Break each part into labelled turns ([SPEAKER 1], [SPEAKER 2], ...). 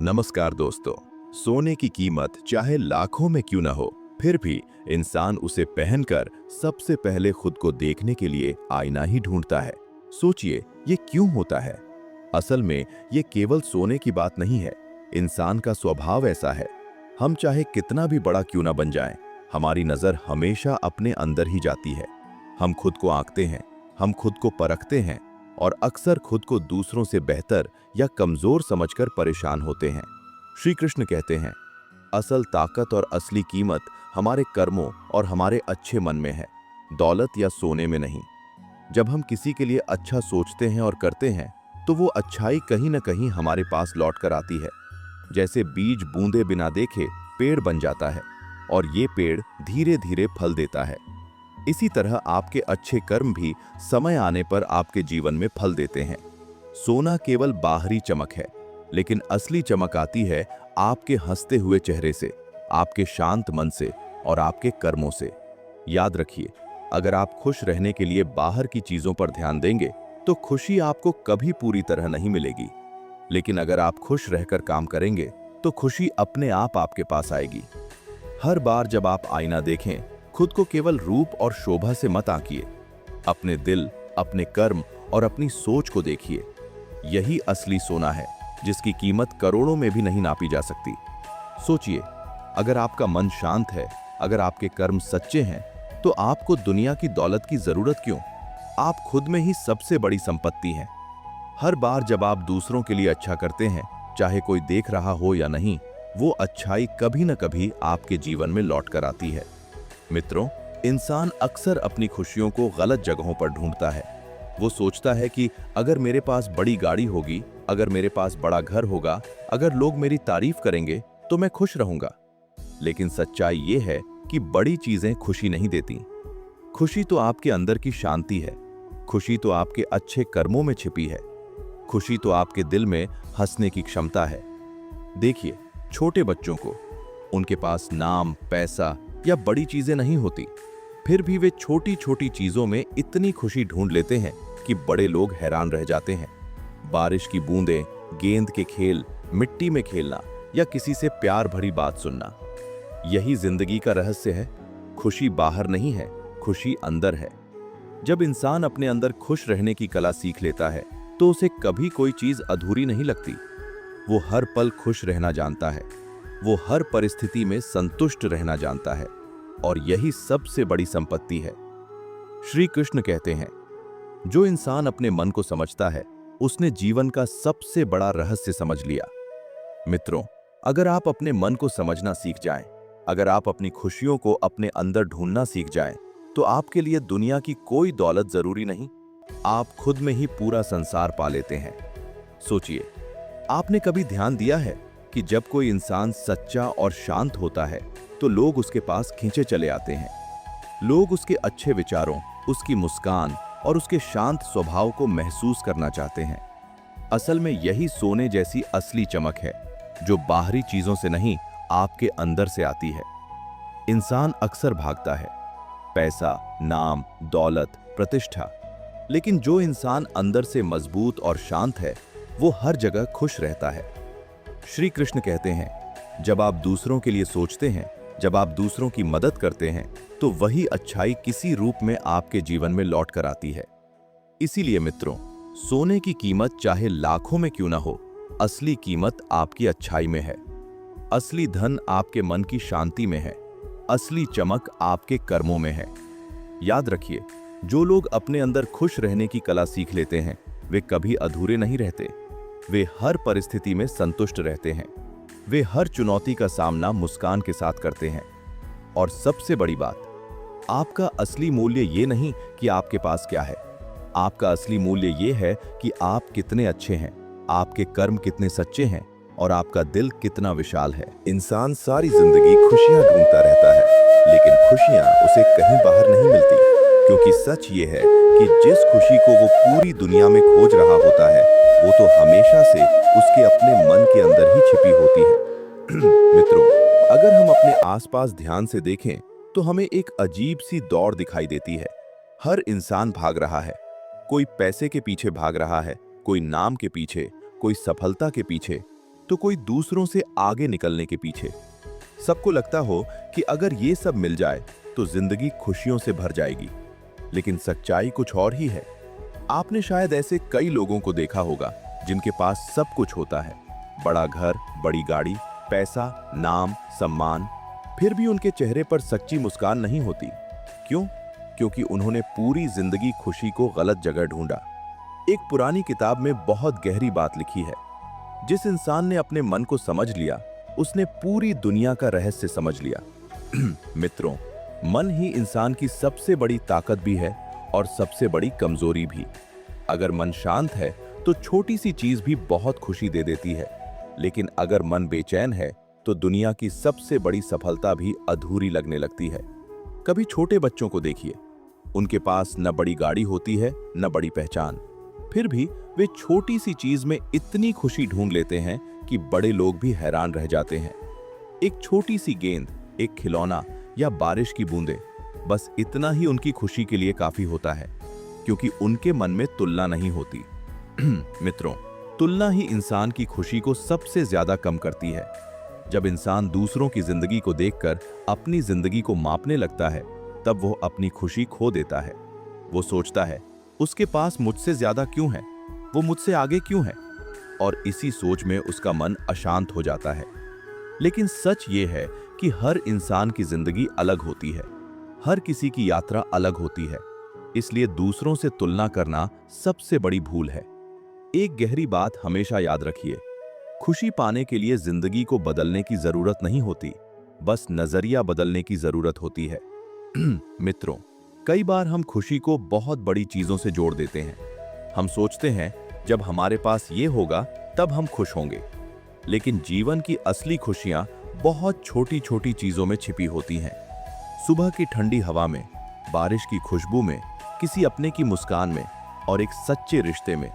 [SPEAKER 1] नमस्कार दोस्तों। सोने की कीमत चाहे लाखों में क्यों ना हो, फिर भी इंसान उसे पहनकर सबसे पहले खुद को देखने के लिए आईना ही ढूंढता है। सोचिए, ये क्यों होता है? असल में ये केवल सोने की बात नहीं है। इंसान का स्वभाव ऐसा है। हम चाहे कितना भी बड़ा क्यों ना बन जाएं, हमारी नजर हमेशा अपने अंदर ही जाती है। हम खुद को आंकते हैं, हम खुद को परखते हैं और अक्सर खुद को दूसरों से बेहतर या कमजोर समझकर परेशान होते हैं। श्री कृष्ण कहते हैं, असल ताकत और असली कीमत हमारे कर्मों और हमारे अच्छे मन में है, दौलत या सोने में नहीं। जब हम किसी के लिए अच्छा सोचते हैं और करते हैं, तो वो अच्छाई कहीं न कहीं हमारे पास लौट कर आती है। जैसे बीज बूंदे बिना देखे पेड़ बन जाता है और ये पेड़ धीरे धीरे फल देता है। इसी तरह आपके अच्छे कर्म भी समय आने पर आपके जीवन में फल देते हैं। सोना केवल बाहरी चमक है, लेकिन असली चमक आती है आपके हंसते हुए चेहरे से, आपके शांत मन से और आपके कर्मों से। याद रखिए, अगर आप खुश रहने के लिए बाहर की चीजों पर ध्यान देंगे, तो खुशी आपको कभी पूरी तरह नहीं मिलेगी। लेकिन अगर आप खुश रहकर काम करेंगे, तो खुशी अपने आप आपके पास आएगी। हर बार जब आप आईना देखें, खुद को केवल रूप और शोभा से मत आंकिए। अपने दिल, अपने कर्म और अपनी सोच को देखिए। यही असली सोना है, जिसकी कीमत करोड़ों में भी नहीं नापी जा सकती। सोचिए, अगर आपका मन शांत है, अगर आपके कर्म सच्चे हैं, तो आपको दुनिया की दौलत की जरूरत क्यों? आप खुद में ही सबसे बड़ी संपत्ति हैं। हर बार जब आप दूसरों के लिए अच्छा करते हैं, चाहे कोई देख रहा हो या नहीं, वो अच्छाई कभी न कभी आपके जीवन में लौट कर आती है। मित्रों, इंसान अक्सर अपनी खुशियों को गलत जगहों पर ढूंढता है। वो सोचता है कि अगर मेरे पास बड़ी गाड़ी होगी, अगर मेरे पास बड़ा घर होगा, अगर लोग मेरी तारीफ करेंगे, तो मैं खुश रहूंगा। लेकिन सच्चाई ये है कि बड़ी चीजें खुशी नहीं देती। खुशी तो आपके अंदर की शांति है। खुशी तो आपके अच्छे कर्मों में छिपी है। खुशी तो आपके दिल में हंसने की क्षमता है। देखिए, छोटे बच्चों को, उनके पास नाम, पैसा या बड़ी चीजें नहीं होती, फिर भी वे छोटी छोटी चीजों में इतनी खुशी ढूंढ लेते हैं कि बड़े लोग हैरान रह जाते हैं। बारिश की बूंदें, गेंद के खेल, मिट्टी में खेलना या किसी से प्यार भरी बात सुनना, यही जिंदगी का रहस्य है। खुशी बाहर नहीं है, खुशी अंदर है। जब इंसान अपने अंदर खुश रहने की कला सीख लेता है, तो उसे कभी कोई चीज अधूरी नहीं लगती। वो हर पल खुश रहना जानता है, वो हर परिस्थिति में संतुष्ट रहना जानता है, और यही सबसे बड़ी संपत्ति है। श्री कृष्ण कहते हैं, जो इंसान अपने मन को समझता है, उसने जीवन का सबसे बड़ा रहस्य समझ लिया। मित्रों, अगर आप अपने मन को समझना सीख जाएं, अगर आप अपनी खुशियों को अपने अंदर ढूंढना सीख जाएं, तो आपके लिए दुनिया की कोई दौलत जरूरी नहीं। आप खुद में ही पूरा संसार पा लेते हैं। सोचिए, आपने कभी ध्यान दिया है कि जब कोई इंसान सच्चा और शांत होता है, तो लोग उसके पास खींचे चले आते हैं। लोग उसके अच्छे विचारों, उसकी मुस्कान और उसके शांत स्वभाव को महसूस करना चाहते हैं। असल में यही सोने जैसी असली चमक है, जो बाहरी चीजों से नहीं, आपके अंदर से आती है। इंसान अक्सर भागता है, पैसा, नाम, दौलत, प्रतिष्ठा, लेकिन जो इंसान अंदर से मजबूत और शांत है, वो हर जगह खुश रहता है। श्री कृष्ण कहते हैं, जब आप दूसरों के लिए सोचते हैं, जब आप दूसरों की मदद करते हैं, तो वही अच्छाई किसी रूप में आपके जीवन में लौट कर आती है। इसीलिए मित्रों, सोने की कीमत चाहे लाखों में क्यों ना हो, असली कीमत आपकी अच्छाई में है। असली धन आपके मन की शांति में है। असली चमक आपके कर्मों में है। याद रखिए, जो लोग अपने अंदर खुश रहने की कला सीख लेते हैं, वे कभी अधूरे नहीं रहते। वे हर परिस्थिति में संतुष्ट रहते हैं। वे हर चुनौती का सामना मुस्कान के साथ करते हैं। और सबसे बड़ी बात, आपका असली मूल्य ये नहीं कि आपके पास क्या है। आपका असली मूल्य ये है कि आप कितने अच्छे हैं, आपके कर्म कितने सच्चे हैं और आपका दिल कितना विशाल है। इंसान सारी जिंदगी खुशियां ढूंढता रहता है, लेकिन खुशियां उसे कहीं बाहर नहीं मिलती, क्योंकि सच ये है कि जिस खुशी को वो पूरी दुनिया में खोज रहा होता है, वो तो हमेशा से उसके अपने मन के अंदर ही छिपी होती है। मित्रों, अगर हम अपने आसपास ध्यान से देखें, तो हमें एक अजीब सी दौड़ दिखाई देती है। हर इंसान भाग रहा है। कोई पैसे के पीछे भाग रहा है, कोई नाम के पीछे, कोई सफलता के पीछे, तो कोई दूसरों से आगे निकलने के पीछे। सबको लगता हो कि अगर ये सब मिल जाए तो जिंदगी खुशियों से भर जाएगी, लेकिन सच्चाई कुछ और ही है। आपने शायद ऐसे कई लोगों को देखा होगा जिनके पास सब कुछ होता है, बड़ा घर, बड़ी गाड़ी, पैसा, नाम, सम्मान, फिर भी उनके चेहरे पर सच्ची मुस्कान नहीं होती। क्यों? क्योंकि उन्होंने पूरी जिंदगी खुशी को गलत जगह ढूंढा। एक पुरानी किताब में बहुत गहरी बात लिखी है, जिस इंसान ने अपने मन को समझ लिया उसने पूरी दुनिया का रहस्य समझ लिया। मित्रों, मन ही इंसान की सबसे बड़ी ताकत भी है और सबसे बड़ी कमजोरी भी। अगर मन शांत है तो छोटी सी चीज भी बहुत खुशी दे देती है, लेकिन अगर मन बेचैन है तो दुनिया की सबसे बड़ी सफलता भी अधूरी लगने लगती है। कभी छोटे बच्चों को देखिए, उनके पास न बड़ी गाड़ी होती है न बड़ी पहचान, फिर भी वे छोटी सी चीज में इतनी खुशी ढूंढ लेते हैं कि बड़े लोग भी हैरान रह जाते हैं। एक छोटी सी गेंद, एक खिलौना या बारिश की बूंदें, बस इतना ही उनकी खुशी के लिए काफी होता है, क्योंकि उनके मन में तुलना नहीं होती। मित्रों, तुलना ही इंसान की खुशी को सबसे ज्यादा कम करती है। जब इंसान दूसरों की जिंदगी को देखकर अपनी जिंदगी को मापने लगता है, तब वो अपनी खुशी खो देता है। वो सोचता है, उसके पास मुझसे ज्यादा क्यों है, वो मुझसे आगे क्यों है, और इसी सोच में उसका मन अशांत हो जाता है। लेकिन सच ये है कि हर इंसान की जिंदगी अलग होती है, हर किसी की यात्रा अलग होती है, इसलिए दूसरों से तुलना करना सबसे बड़ी भूल है। एक गहरी बात हमेशा याद रखिए, खुशी पाने के लिए जिंदगी को बदलने की जरूरत नहीं होती, बस नजरिया बदलने की जरूरत होती है। मित्रों, कई बार हम खुशी को बहुत बड़ी चीजों से जोड़ देते हैं। हम सोचते हैं जब हमारे पास ये होगा तब हम खुश होंगे, लेकिन जीवन की असली खुशियां बहुत छोटी छोटी चीजों में छिपी होती हैं। सुबह की ठंडी हवा में, बारिश की खुशबू में, किसी अपने की मुस्कान में और एक सच्चे रिश्ते में।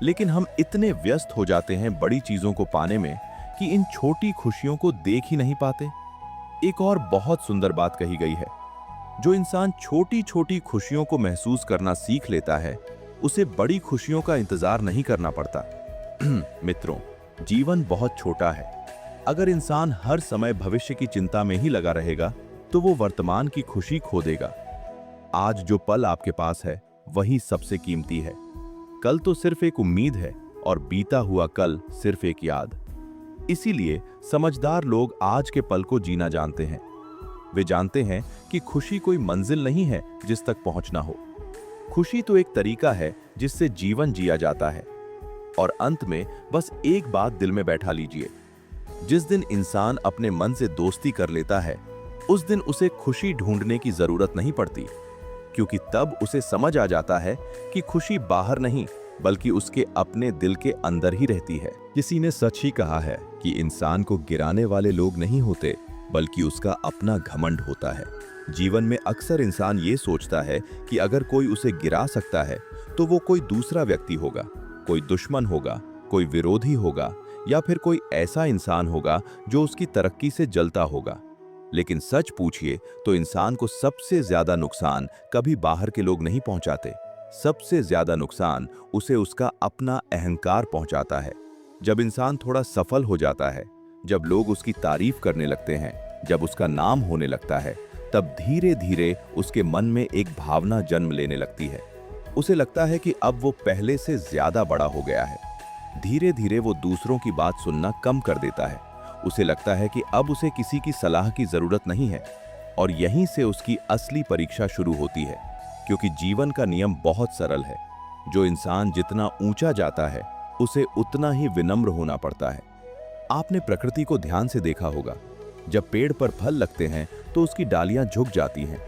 [SPEAKER 1] लेकिन हम इतने व्यस्त हो जाते हैं बड़ी चीजों को पाने में कि इन छोटी खुशियों को देख ही नहीं पाते। एक और बहुत सुंदर बात कही गई है, जो इंसान छोटी छोटी खुशियों को महसूस करना सीख लेता है, उसे बड़ी खुशियों का इंतजार नहीं करना पड़ता। मित्रों, जीवन बहुत छोटा है। अगर इंसान हर समय भविष्य की चिंता में ही लगा रहेगा तो वो वर्तमान की खुशी खो देगा। आज जो पल आपके पास है वही सबसे कीमती है। कल तो सिर्फ एक उम्मीद है और बीता हुआ कल सिर्फ एक याद। इसीलिए समझदार लोग आज के पल को जीना जानते हैं। वे जानते हैं कि खुशी कोई मंजिल नहीं है जिस तक पहुंचना हो। खुशी तो एक तरीका है जिससे जीवन जिया जाता है। और अंत में बस एक बात दिल में बैठा लीजिए, जिस दिन इंसान अपने मन से दोस्ती कर लेता है, उस दिन उसे खुशी ढूंढने की जरूरत नहीं पड़ती, क्योंकि तब उसे समझ आ जाता है कि खुशी बाहर नहीं बल्कि उसके अपने दिल के अंदर ही रहती है। किसी ने सच ही कहा है कि इंसान को गिराने वाले लोग नहीं होते बल्कि उसका अपना घमंड होता है। जीवन में अक्सर इंसान ये सोचता है कि अगर कोई उसे गिरा सकता है तो वो कोई दूसरा व्यक्ति होगा, कोई दुश्मन होगा, कोई विरोधी होगा या फिर कोई ऐसा इंसान होगा जो उसकी तरक्की से जलता होगा। लेकिन सच पूछिए तो इंसान को सबसे ज्यादा नुकसान कभी बाहर के लोग नहीं पहुंचाते। सबसे ज्यादा नुकसान उसे उसका अपना अहंकार पहुंचाता है। जब इंसान थोड़ा सफल हो जाता है, जब लोग उसकी तारीफ करने लगते हैं, जब उसका नाम होने लगता है, तब धीरे धीरे उसके मन में एक भावना जन्म लेने लगती है। उसे लगता है कि अब वो पहले से ज्यादा बड़ा हो गया है। धीरे धीरे वो दूसरों की बात सुनना कम कर देता है। उसे लगता है कि अब उसे किसी की सलाह की जरूरत नहीं है। और यहीं से उसकी असली परीक्षा शुरू होती है, क्योंकि जीवन का नियम बहुत सरल है। जो इंसान जितना ऊंचा जाता है उसे उतना ही विनम्र होना पड़ता है। आपने प्रकृति को ध्यान से देखा होगा, जब पेड़ पर फल लगते हैं तो उसकी डालियां झुक जाती हैं,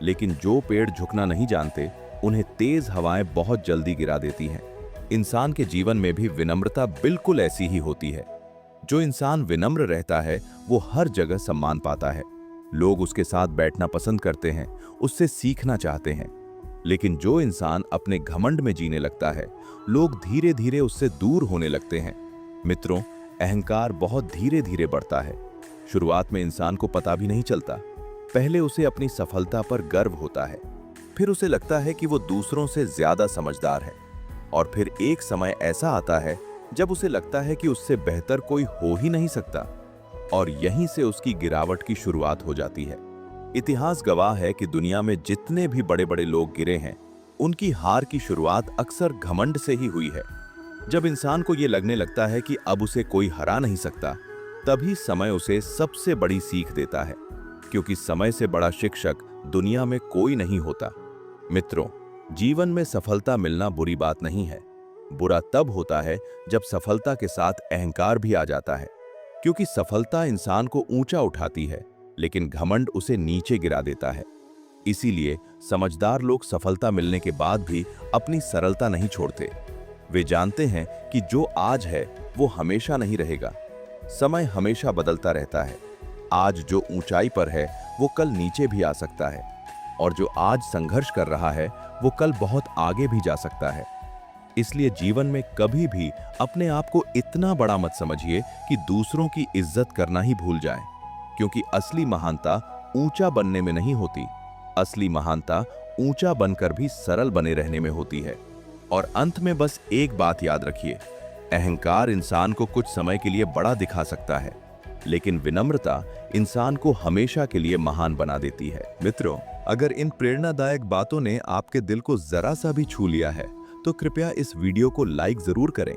[SPEAKER 1] लेकिन जो पेड़ झुकना नहीं जानते उन्हें तेज हवाएं बहुत जल्दी गिरा देती हैं। इंसान के जीवन में भी विनम्रता बिल्कुल ऐसी ही होती है। जो इंसान विनम्र रहता है वो हर जगह सम्मान पाता है। लोग उसके साथ बैठना पसंद करते हैं, उससे सीखना चाहते हैं। लेकिन जो इंसान अपने घमंड में जीने लगता है, लोग धीरे धीरे उससे दूर होने लगते हैं। मित्रों, अहंकार बहुत धीरे धीरे बढ़ता है। शुरुआत में इंसान को पता भी नहीं चलता। पहले उसे अपनी सफलता पर गर्व होता है, फिर उसे लगता है कि वो दूसरों से ज्यादा समझदार है, और फिर एक समय ऐसा आता है जब उसे लगता है कि उससे बेहतर कोई हो ही नहीं सकता। और यहीं से उसकी गिरावट की शुरुआत हो जाती है। इतिहास गवाह है कि दुनिया में जितने भी बड़े बड़े लोग गिरे हैं, उनकी हार की शुरुआत अक्सर घमंड से ही हुई है। जब इंसान को ये लगने लगता है कि अब उसे कोई हरा नहीं सकता, तभी समय उसे सबसे बड़ी सीख देता है, क्योंकि समय से बड़ा शिक्षक दुनिया में कोई नहीं होता। मित्रों, जीवन में सफलता मिलना बुरी बात नहीं है। बुरा तब होता है जब सफलता के साथ अहंकार भी आ जाता है, क्योंकि सफलता इंसान को ऊंचा उठाती है, लेकिन घमंड उसे नीचे गिरा देता है। इसीलिए समझदार लोग सफलता मिलने के बाद भी अपनी सरलता नहीं छोड़ते। वे जानते हैं कि जो आज है वो हमेशा नहीं रहेगा। समय हमेशा बदलता रहता है। आज जो ऊंचाई पर है वो कल नीचे भी आ सकता है, और जो आज संघर्ष कर रहा है वो कल बहुत आगे भी जा सकता है। इसलिए जीवन में कभी भी अपने आप को इतना बड़ा मत समझिए कि दूसरों की इज्जत करना ही भूल जाए, क्योंकि असली महानता ऊंचा बनने में नहीं होती। असली महानता ऊंचा बनकर भी सरल बने रहने में होती है। और अंत में बस एक बात याद रखिए, अहंकार इंसान को कुछ समय के लिए बड़ा दिखा सकता है, लेकिन विनम्रता इंसान को हमेशा के लिए महान बना देती है। मित्रों, अगर इन प्रेरणादायक बातों ने आपके दिल को जरा सा भी छू लिया है, तो कृपया इस वीडियो को लाइक जरूर करें।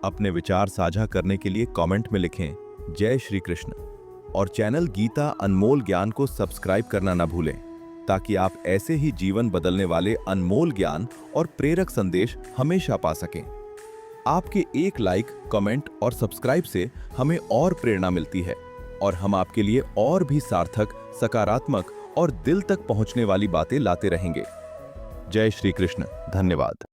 [SPEAKER 1] अपने विचार साझा करने के लिए कमेंट में लिखें जय श्री कृष्ण, और चैनल गीता अनमोल ज्ञान को सब्सक्राइब करना ना भूलें, ताकि आप ऐसे ही जीवन बदलने वाले अनमोल ज्ञान और प्रेरक संदेश हमेशा पा सकें। आपके एक लाइक, कमेंट और सब्सक्राइब से हमें और प्रेरणा मिलती है, और हम आपके लिए और भी सार्थक, सकारात्मक और दिल तक पहुंचने वाली बातें लाते रहेंगे। जय श्री कृष्ण। धन्यवाद।